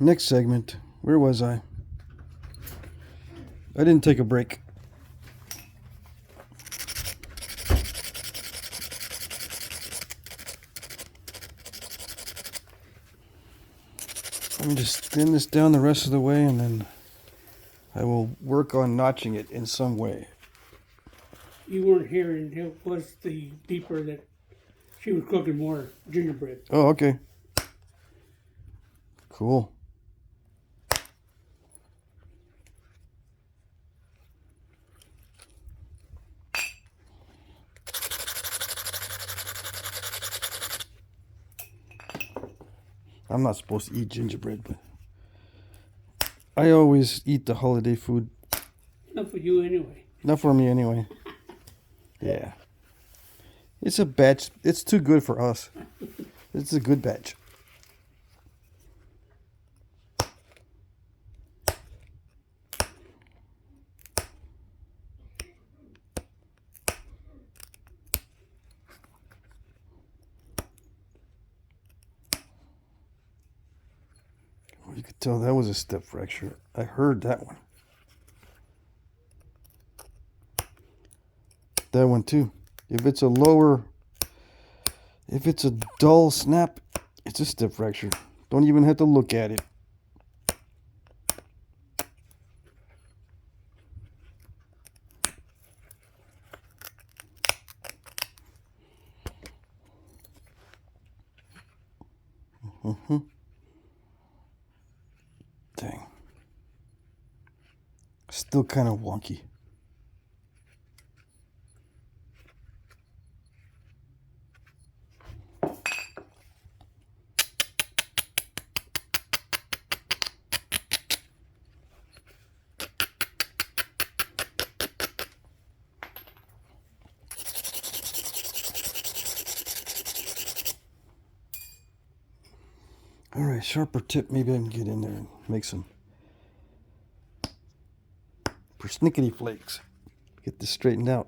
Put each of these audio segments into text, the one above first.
Next segment. Where was I? I didn't take a break. Let me just thin this down the rest of the way, and then I will work on notching it in some way. You weren't here, and it was the beeper that she was cooking more gingerbread. Oh, okay. Cool. I'm not supposed to eat gingerbread, but I always eat the holiday food. Not for you anyway. Not for me anyway. Yeah. It's a batch. It's too good for us. It's a good batch. You could tell that was a step fracture. I heard that one. That one too. If it's a dull snap, it's a step fracture. Don't even have to look at it. Dang. Still kind of wonky. All right, sharper tip. Maybe I can get in there and make some persnickety flakes. Get this straightened out.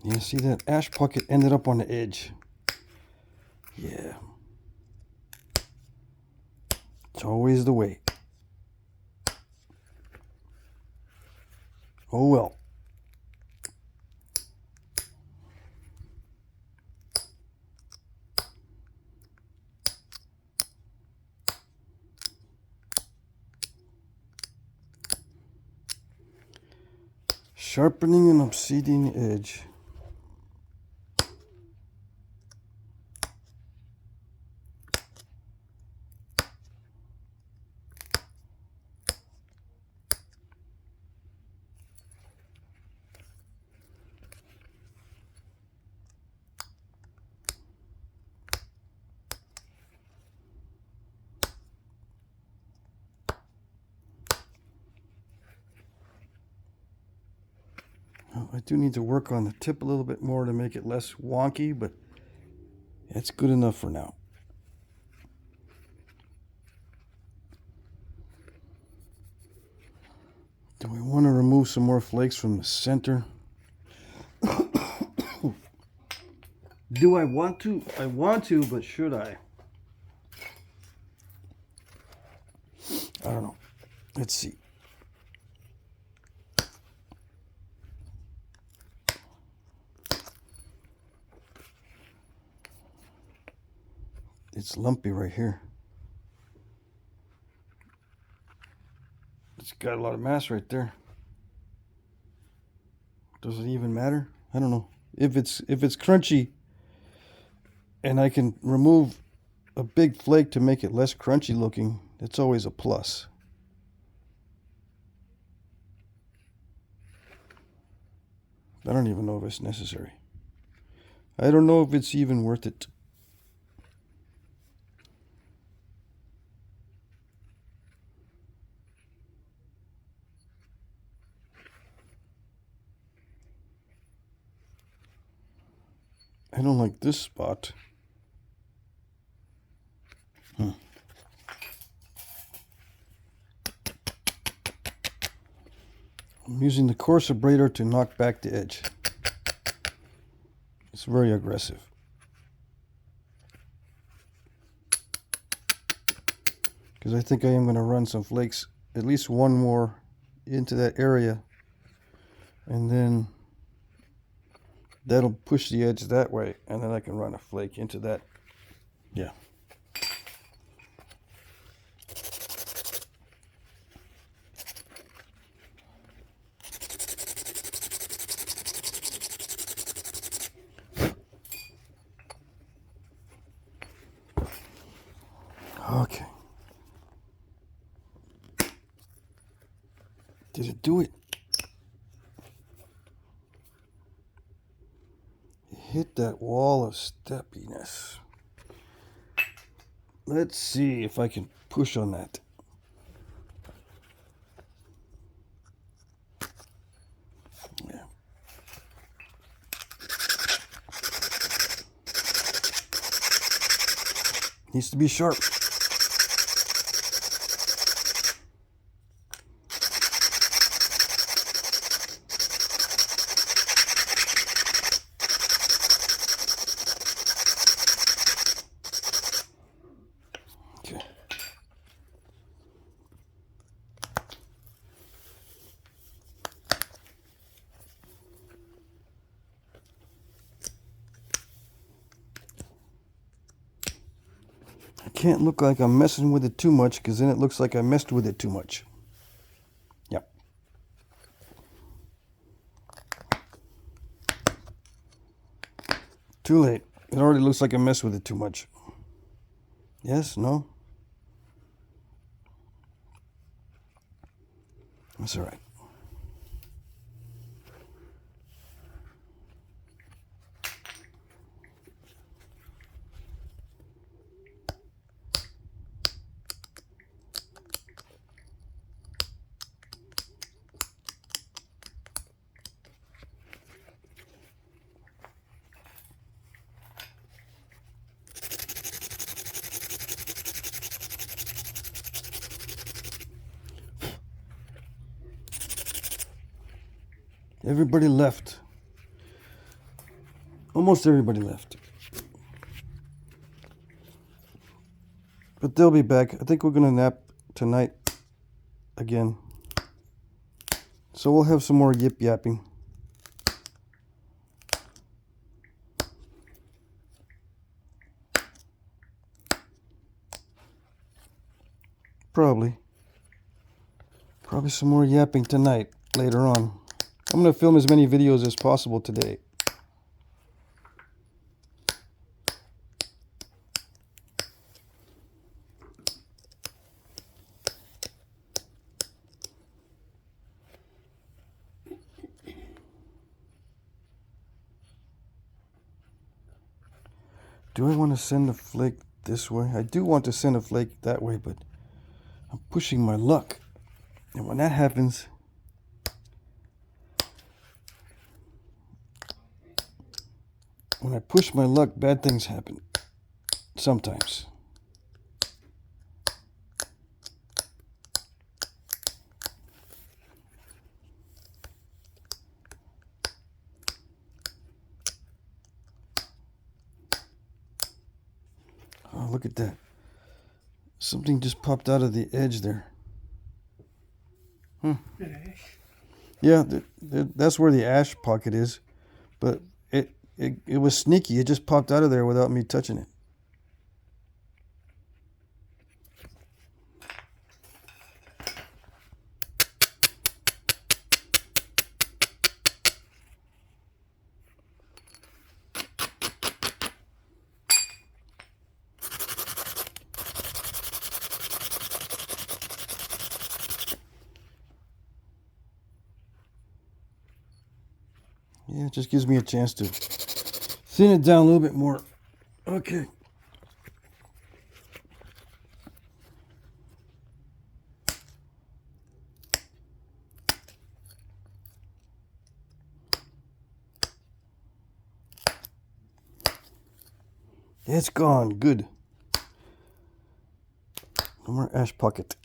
You see that ash pocket ended up on the edge. Yeah. It's always the way. Oh well. Sharpening an obsidian edge. I do need to work on the tip a little bit more to make it less wonky, but it's good enough for now. Do we want to remove some more flakes from the center? Do I want to? I want to, but should I? I don't know. Let's see. It's lumpy right here. It's got a lot of mass right there. Does it even matter? I don't know. If it's crunchy and I can remove a big flake to make it less crunchy looking, it's always a plus. I don't even know if it's necessary. I don't know if it's even worth it. I don't like this spot. I'm using the coarse abrader to knock back the edge. It's very aggressive. Because I think I am going to run some flakes, at least one more into that area. And then that'll push the edge that way. And then I can run a flake into that. Yeah. Okay. Did it do it? It hit that wall of steppiness. Let's see if I can push on that. Yeah. Needs to be sharp. Can't look like I'm messing with it too much, because then it looks like I messed with it too much. Yep. Too late. It already looks like I messed with it too much. Yes? No? That's all right. Everybody left. Almost everybody left. But they'll be back. I think we're going to nap tonight again. So we'll have some more yip-yapping. Probably some more yapping tonight, later on. I'm going to film as many videos as possible today. Do I want to send a flake this way? I do want to send a flake that way, but I'm pushing my luck. And when that happens, when I push my luck, bad things happen. Sometimes. Oh, look at that. Something just popped out of the edge there. Yeah, that's where the ash pocket is. But it was sneaky. It just popped out of there without me touching it. Yeah, it just gives me a chance to Thin it down a little bit more. Okay. It's gone. Good. No more ash pocket.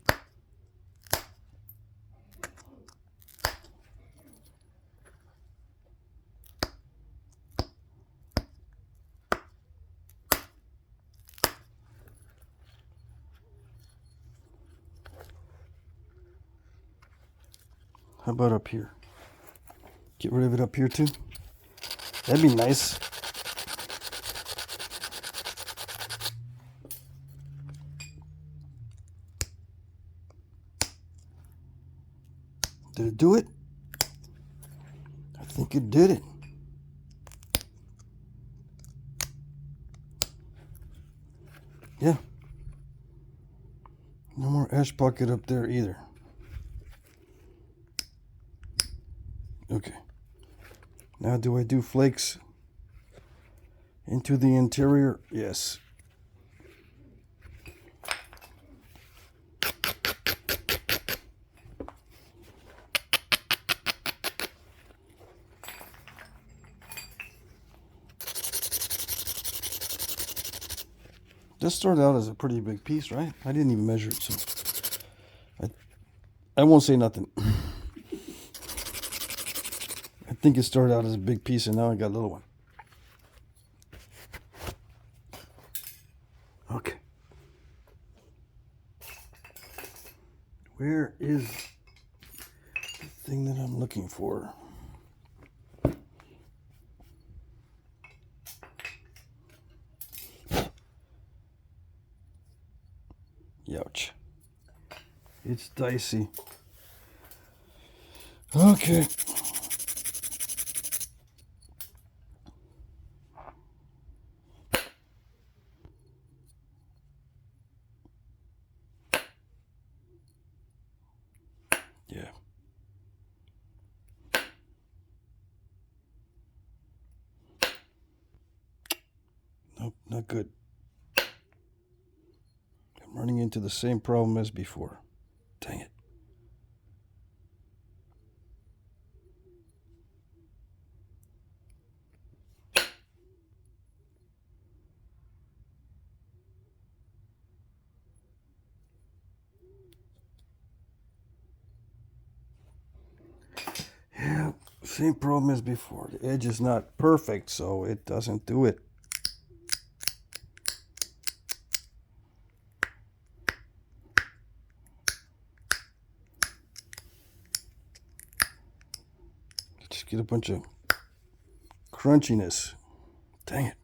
How about up here? Get rid of it up here too? That'd be nice. Did it do it? I think it did it. Yeah. No more ash pocket up there either. Okay. Now do I do flakes into the interior? Yes. This started out as a pretty big piece, right? I didn't even measure it, so I won't say nothing. I think it started out as a big piece, and now I got a little one. Okay. Where is the thing that I'm looking for? Youch. It's dicey. Okay. Yeah. Nope, not good. I'm running into the same problem as before. Dang it. Yeah, same problem as before. The edge is not perfect, so it doesn't do it. Just get a bunch of crunchiness. Dang it.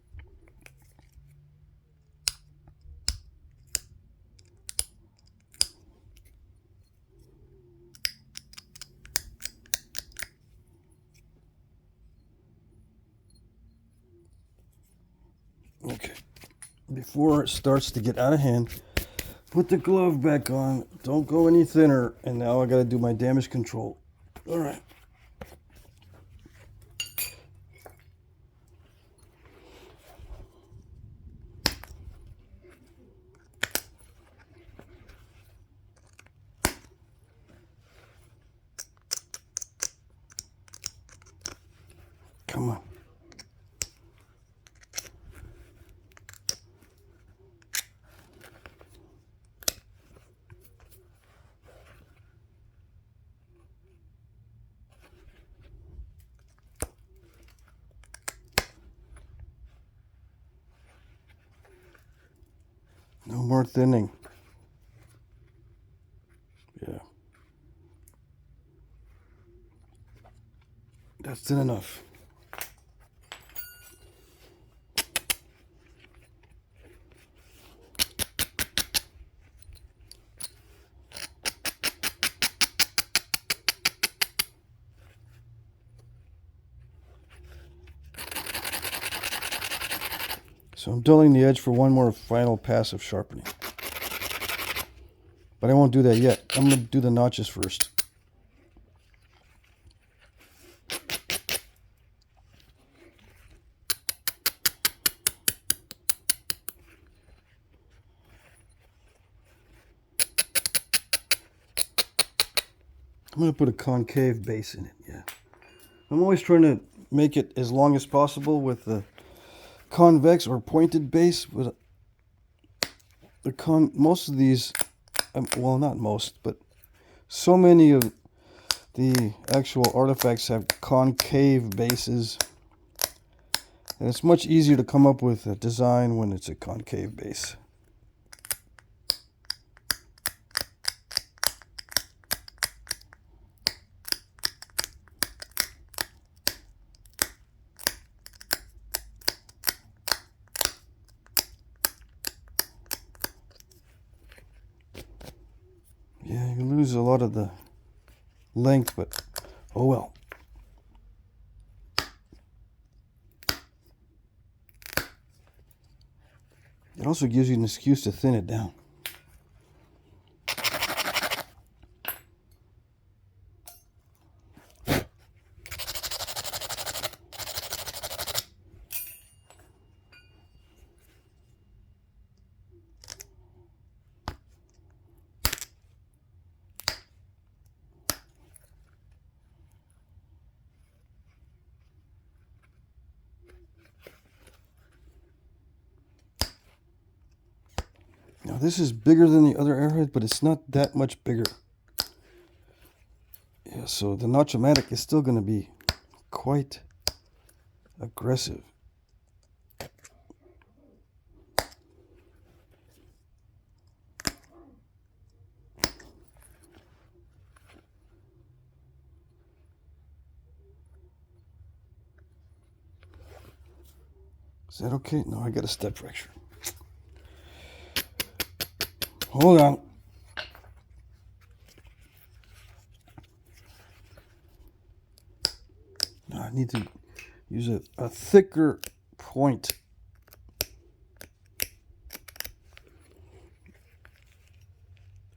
Okay. Before it starts to get out of hand, put the glove back on. Don't go any thinner. And now I got to do my damage control. All right. Come on. No more thinning. Yeah. That's thin enough. So I'm dulling the edge for one more final pass of sharpening. But I won't do that yet. I'm going to do the notches first. going to put a concave base in it, yeah. I'm always trying to make it as long as possible with the convex or pointed base, but most of these, well, not most, but so many of the actual artifacts have concave bases, and it's much easier to come up with a design when it's a concave base. Yeah, you lose a lot of the length, but oh well. It also gives you an excuse to thin it down. Now this is bigger than the other Arrowhead, but it's not that much bigger. Yeah, so the Notch-O-Matic is still going to be quite aggressive. Is that okay? No, I got a step fracture. Hold on. I need to use a thicker point.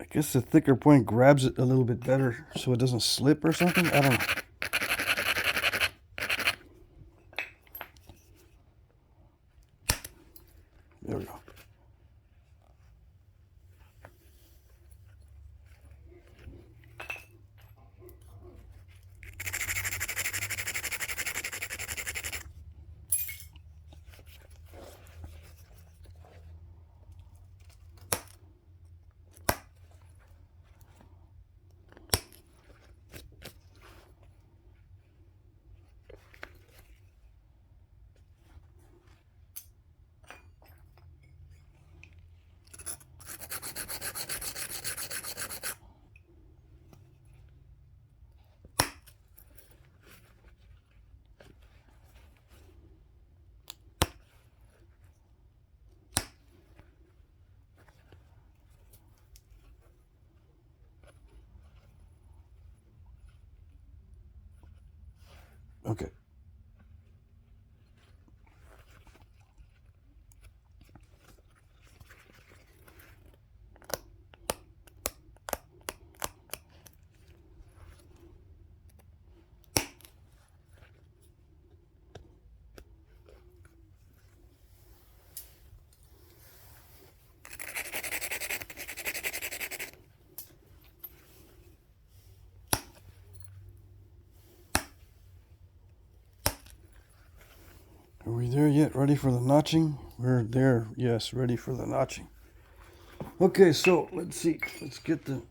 I guess the thicker point grabs it a little bit better so it doesn't slip or something. I don't know. There we go. Okay. Are we there yet? Ready for the notching? We're there. Yes, ready for the notching. Okay, so let's see. Let's get the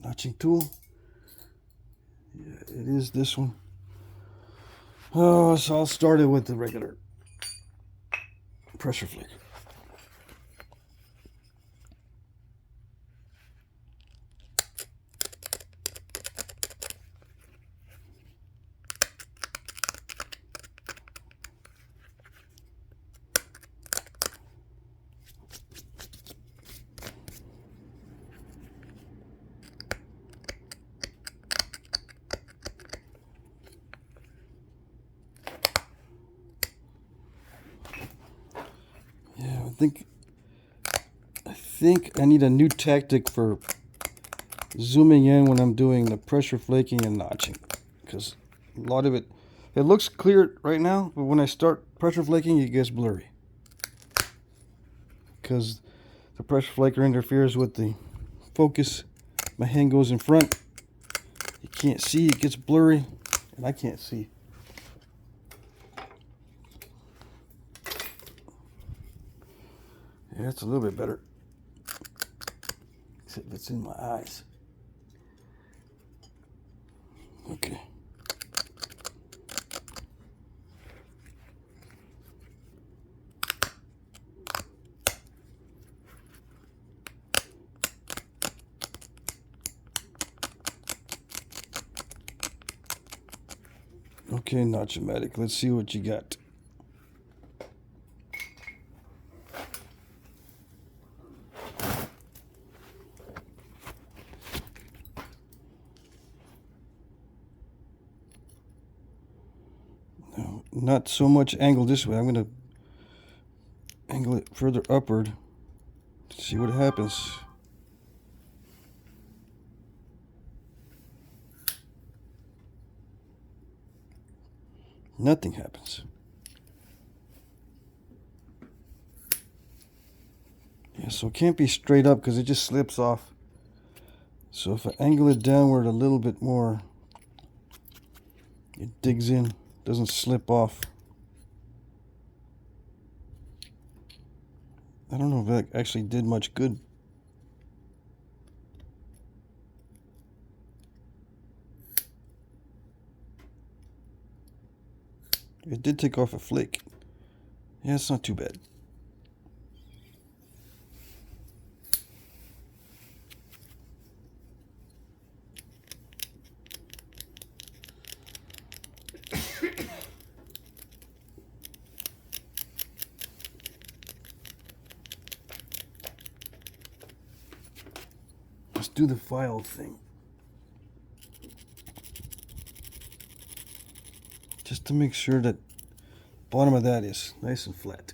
notching tool. Yeah, it is this one. Oh, so I'll start it with the regular pressure flaker. Yeah, I think I need a new tactic for zooming in when I'm doing the pressure flaking and notching, because a lot of it looks clear right now, but when I start pressure flaking it gets blurry because the pressure flaker interferes with the focus my hand goes in front, you can't see, it gets blurry, and I can't see. Yeah, it's a little bit better. Except it's in my eyes. Okay. Okay, Notch-O-Matic, let's see what you got. No, not so much angle this way. I'm going to angle it further upward to see what happens. Nothing happens. Yeah, so it can't be straight up because it just slips off. So if I angle it downward a little bit more, it digs in, doesn't slip off. I don't know if that actually did much good. It did take off a flake. Yeah, it's not too bad. Let's do the file thing. Just to make sure that bottom of that is nice and flat.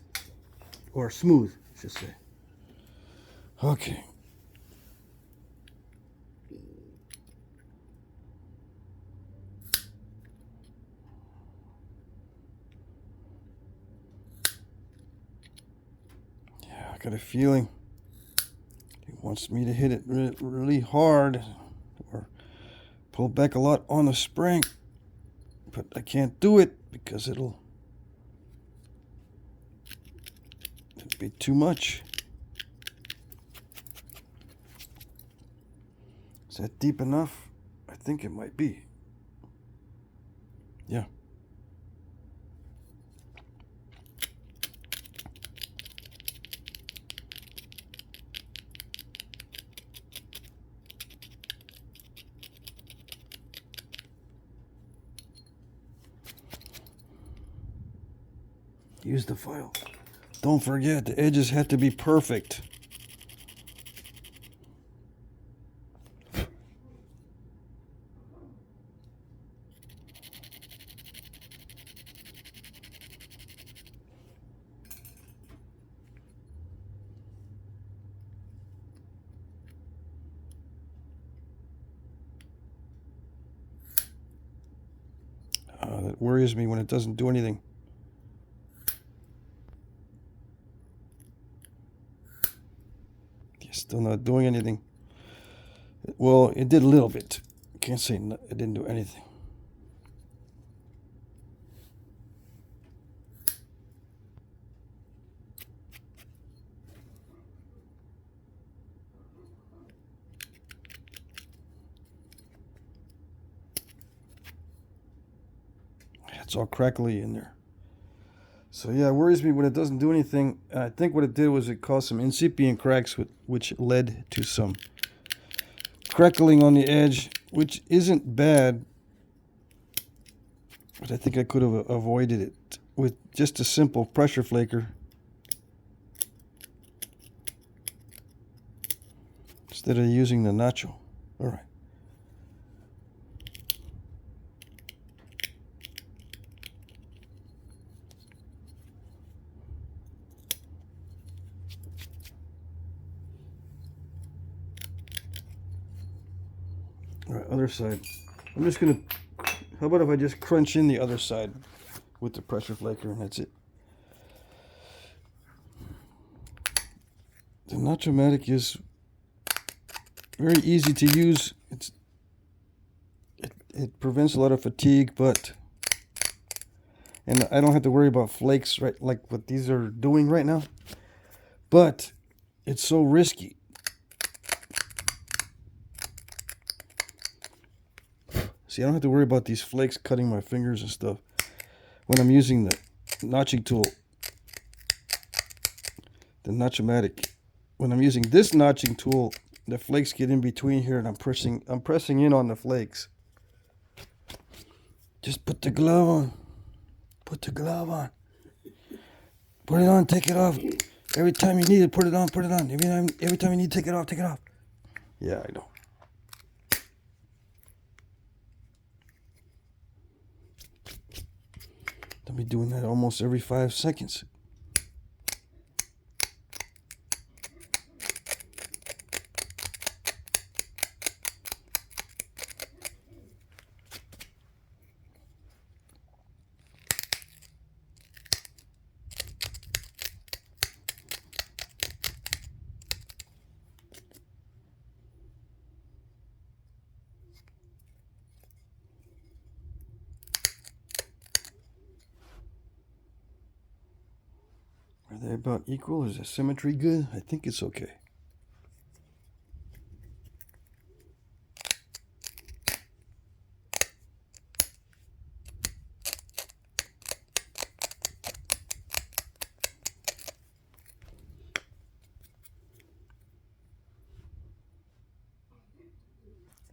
Or smooth, I should say. Okay. Yeah, I got a feeling it wants me to hit it really hard or pull back a lot on the spring. But I can't do it because it'll be too much. Is that deep enough? I think it might be. Yeah. Use the file. Don't forget, the edges have to be perfect. That worries me when it doesn't do anything. Still not doing anything. Well, it did a little bit. Can't say it didn't do anything. It's all crackly in there. So yeah, it worries me when it doesn't do anything. I think what it did was it caused some incipient cracks, which led to some crackling on the edge, which isn't bad. But I think I could have avoided it with just a simple pressure flaker instead of using the nacho. All right. All right, other side. I'm just gonna, how about if I just crunch in the other side with the pressure flaker and that's it. The Notch-O-Matic is Very easy to use. It prevents a lot of fatigue, and I don't have to worry about flakes, right, like what these are doing right now. But it's so risky. See, I don't have to worry about these flakes cutting my fingers and stuff when I'm using the notching tool, the Notchomatic. When I'm using this notching tool, the flakes get in between here, and I'm pressing in on the flakes. Just put the glove on. Put the glove on. Put it on, take it off. Every time you need it, put it on, put it on. Every time you need to take it off, take it off. Yeah, I know. I'll be doing that almost every 5 seconds. Are they about equal? Is the symmetry good? I think it's okay.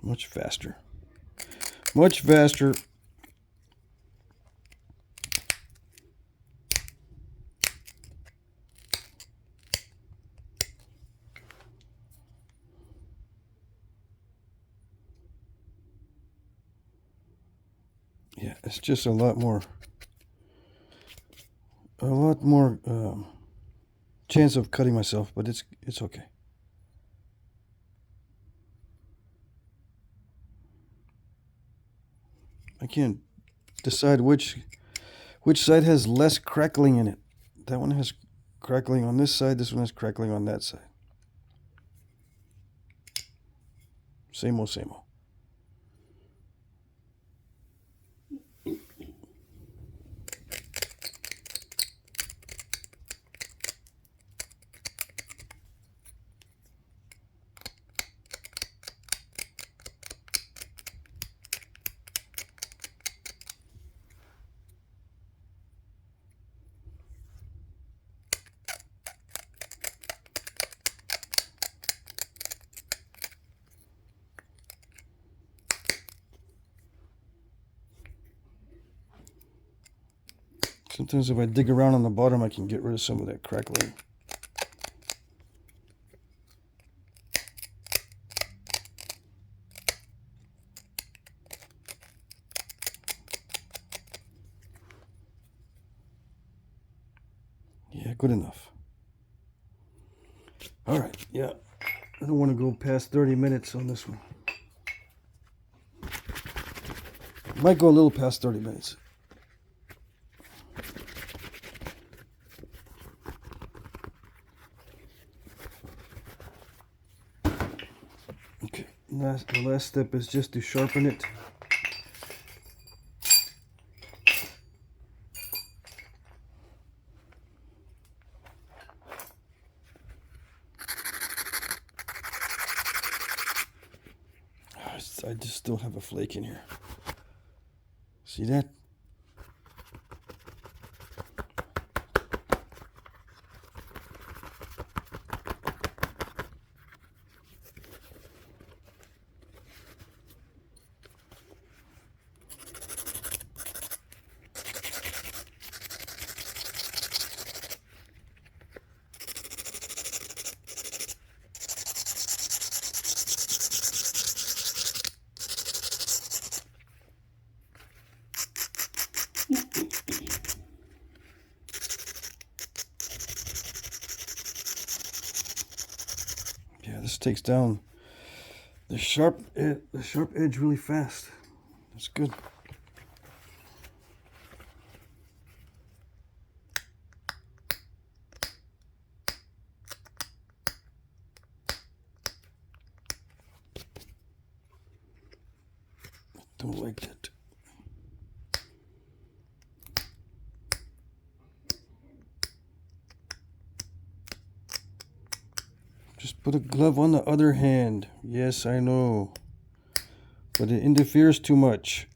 Much faster. Much faster. Yeah, it's just a lot more chance of cutting myself, but it's okay. I can't decide which side has less crackling in it. That one has crackling on this side, this one has crackling on that side. Same old, same old. Sometimes if I dig around on the bottom, I can get rid of some of that crackling. Yeah, good enough. All right, yeah. I don't want to go past 30 minutes on this one. Might go a little past 30 minutes. Okay, the last step is just to sharpen it. I just still have a flake in here. See that? Yeah, this takes down the sharp edge really fast. That's good. Don't like that. Just put a glove on the other hand. Yes, I know. But it interferes too much.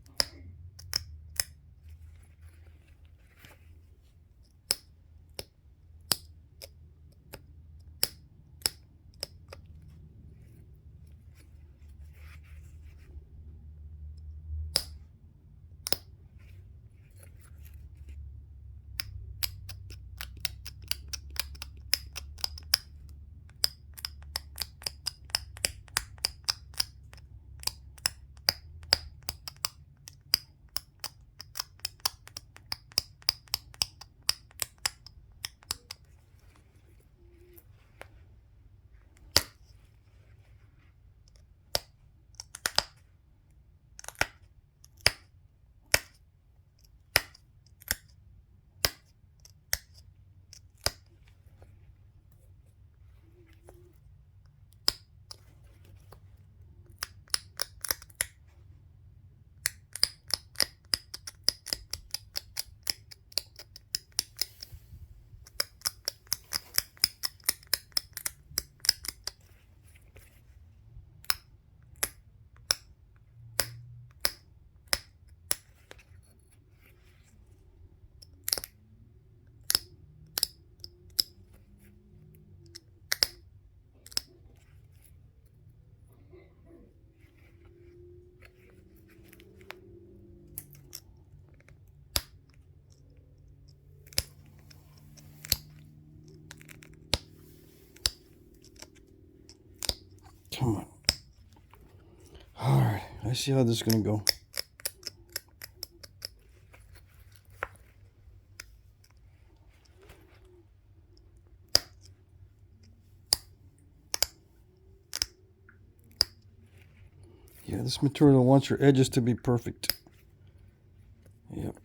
Come on. Alright, I see how this is going to go. Yeah, this material wants your edges to be perfect. Yep.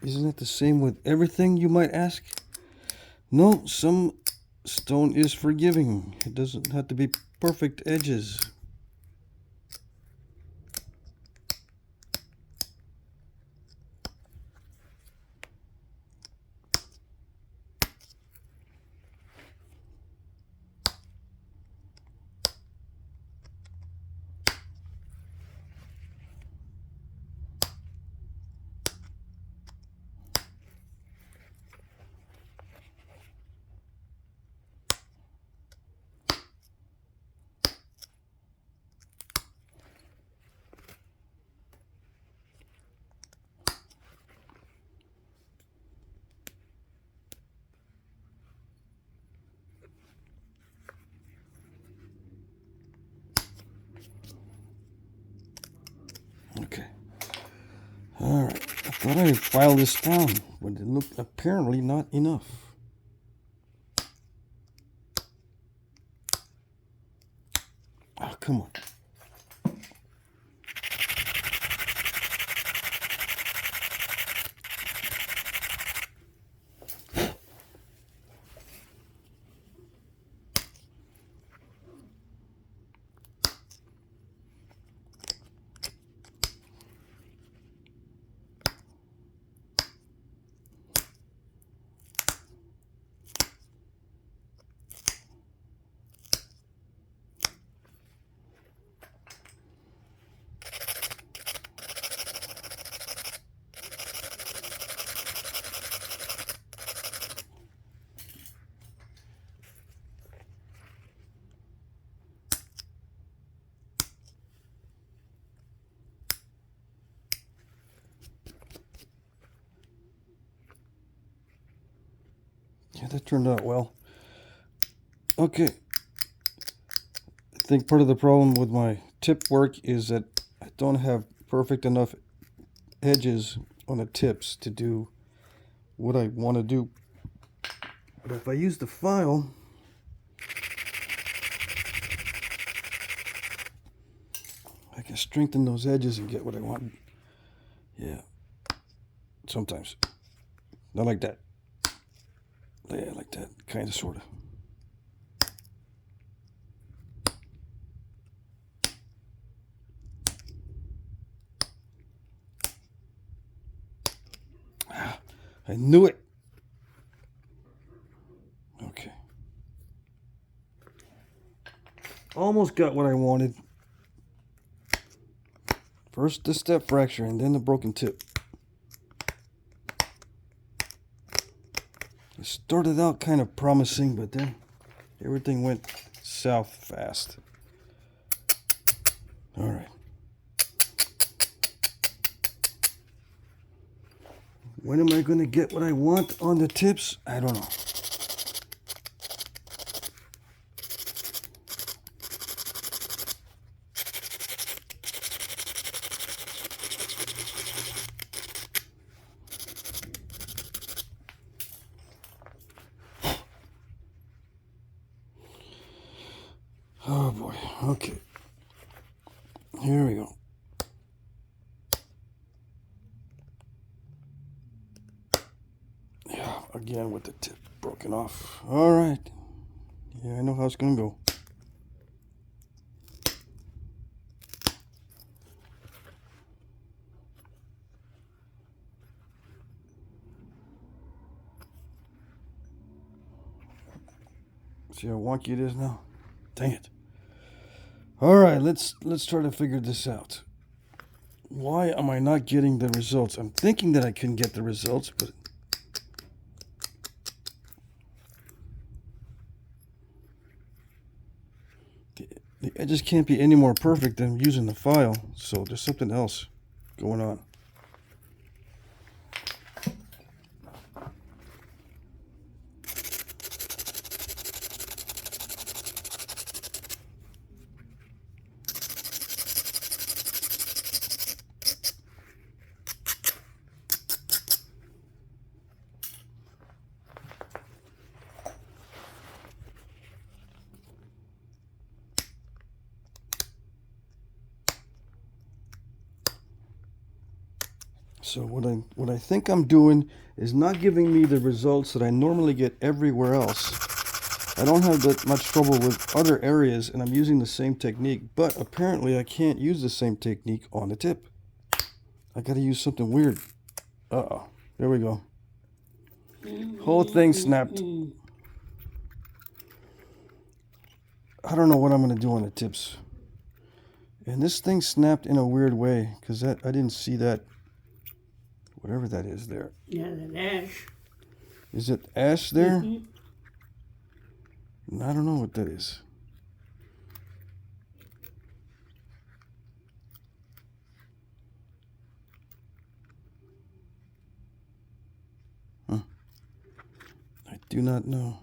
Isn't it the same with everything, you might ask? No, some stone is forgiving. It doesn't have to be perfect edges. Okay. Alright. I thought I filed this down, but it looked apparently not enough. Oh, come on. Yeah, that turned out well. Okay. I think part of the problem with my tip work is that I don't have perfect enough edges on the tips to do what I want to do. But if I use the file, I can strengthen those edges and get what I want. Yeah. Sometimes. Not like that. Yeah, like that. Kind of, sort of. I knew it. Okay. Almost got what I wanted. First the step fracture and then the broken tip. It started out kind of promising, but then everything went south fast. All right. When am I going to get what I want on the tips? I don't know. Oh boy. Okay. Here we go. Yeah, again with the tip broken off. All right. Yeah, I know how it's going to go. See how wonky it is now? Dang it. All right, let's try to figure this out. Why am I not getting the results? I'm thinking that I can get the results, but the edges can't be any more perfect than using the file. So there's something else going on. So what I think I'm doing is not giving me the results that I normally get everywhere else. I don't have that much trouble with other areas, and I'm using the same technique, but apparently I can't use the same technique on the tip. I gotta use something weird. Uh-oh. There we go. Whole thing snapped. I don't know what I'm gonna do on the tips. And this thing snapped in a weird way, because I didn't see that. Whatever that is there. Yeah, that ash. Is it ash there? Mm-hmm. I don't know what that is. Huh. I do not know.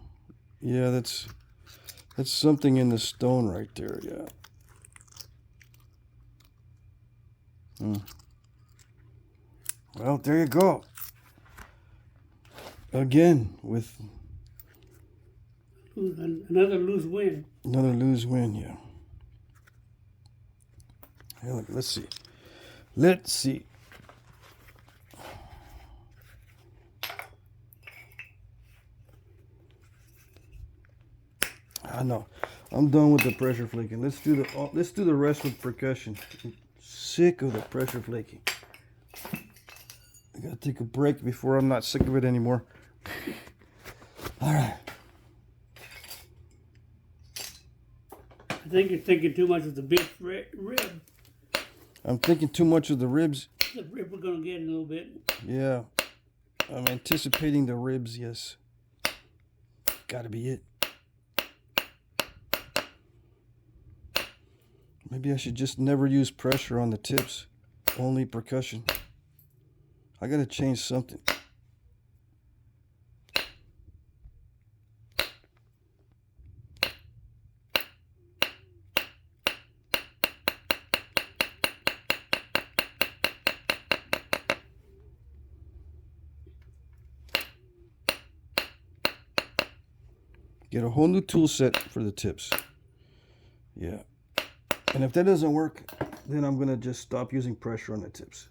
Yeah, that's something in the stone right there, yeah. Well, there you go. Again, with another loose win. Another lose win, yeah. Hey, look, let's see. Let's see. I know. I'm done with the pressure flaking. Let's do the rest with percussion. I'm sick of the pressure flaking. I gotta take a break before I'm not sick of it anymore. All right. I think you're thinking too much of the big rib. I'm thinking too much of the ribs. The rib we're gonna get in a little bit. Yeah. I'm anticipating the ribs, yes. Gotta be it. Maybe I should just never use pressure on the tips. Only percussion. I gotta change something. Get a whole new tool set for the tips. Yeah. And if that doesn't work, then I'm gonna just stop using pressure on the tips.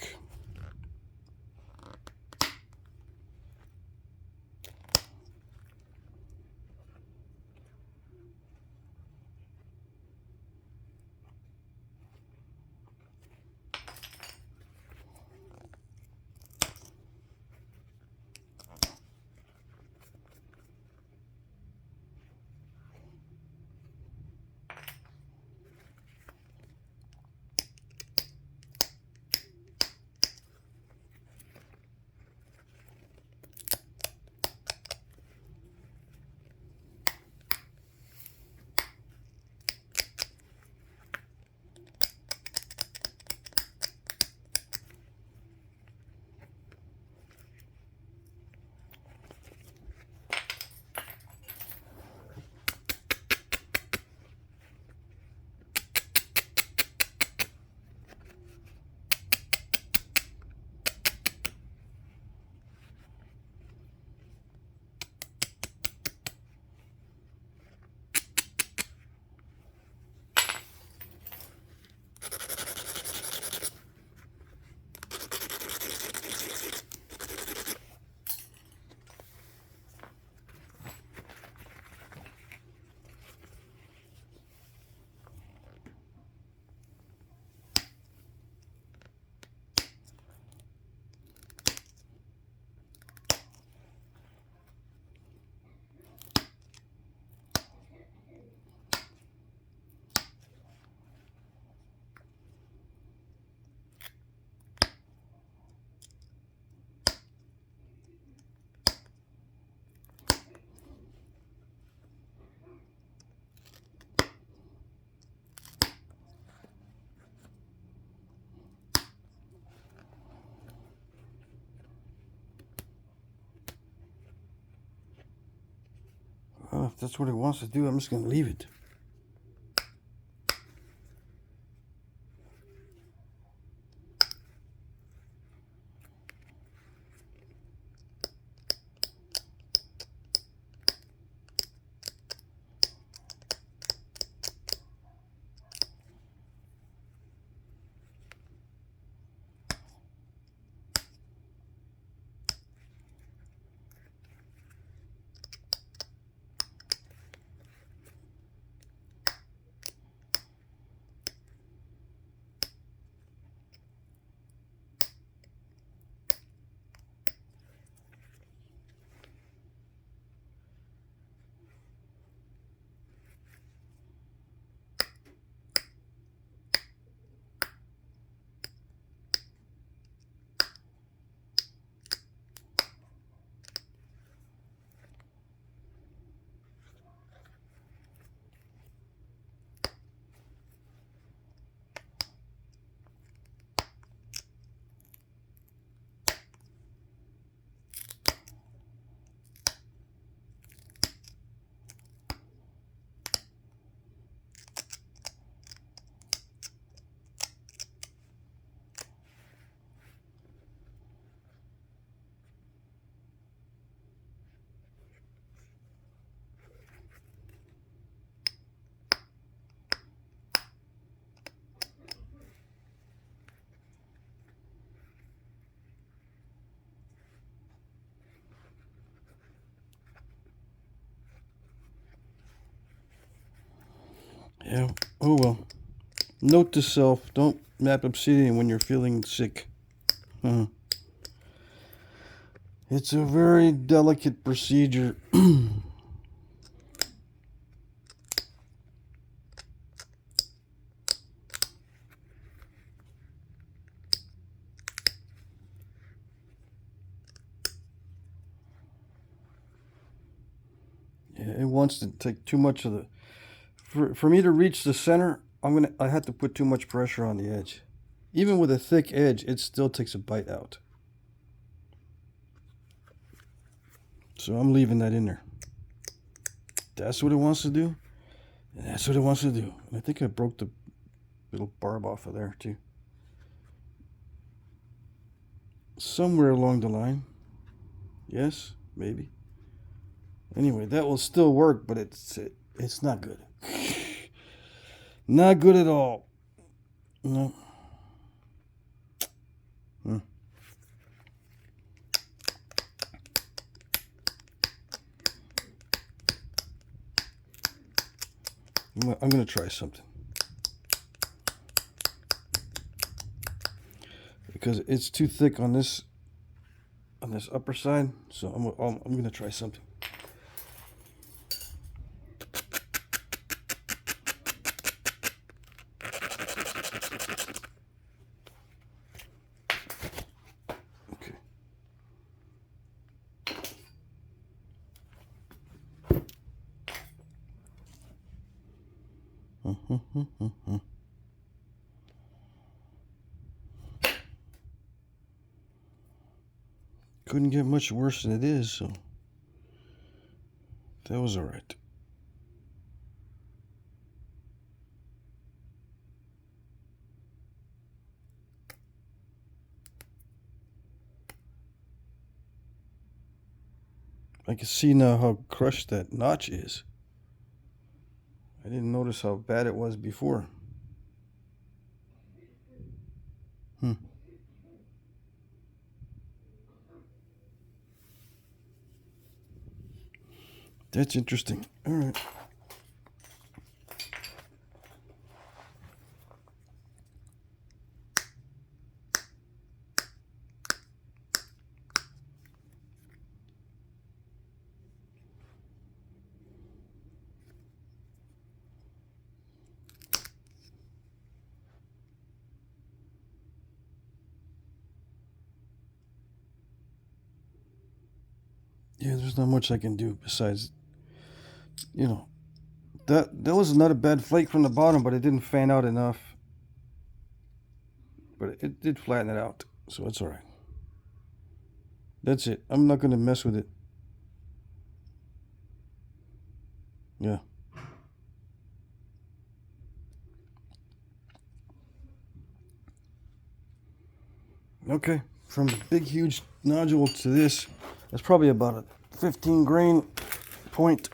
work. Well, if that's what it wants to do, I'm just going to leave it. Yeah, oh well. Note to self, don't map Obsidian when you're feeling sick. It's a very delicate procedure. Yeah, it wants to take too much of the... For me to reach the center, I have to put too much pressure on the edge. Even with a thick edge, it still takes a bite out. So I'm leaving that in there. That's what it wants to do. And that's what it wants to do. And I think I broke the little barb off of there too. Somewhere along the line. Yes, maybe. Anyway, that will still work, but it's not good. Not good at all. No. I'm gonna try something. Because it's too thick on this upper side, so I'm gonna try something. Okay. Couldn't get much worse than it is, so that was all right. I can see now how crushed that notch is. I didn't notice how bad it was before. That's interesting. All right. Yeah, there's not much I can do besides, you know, that was not a bad flake from the bottom, but it didn't fan out enough. But it did flatten it out, so it's all right. That's it. I'm not going to mess with it. Yeah. Okay, from the big, huge nodule to this, that's probably about a 15 grain point.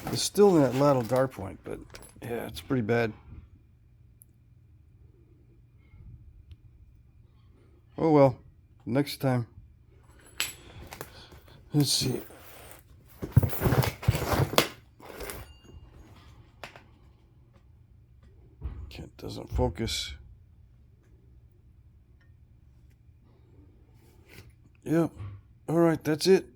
It's still in that lateral dark point, but yeah, it's pretty bad. Oh well, next time. Let's see. It doesn't focus. Yep. All right, that's it.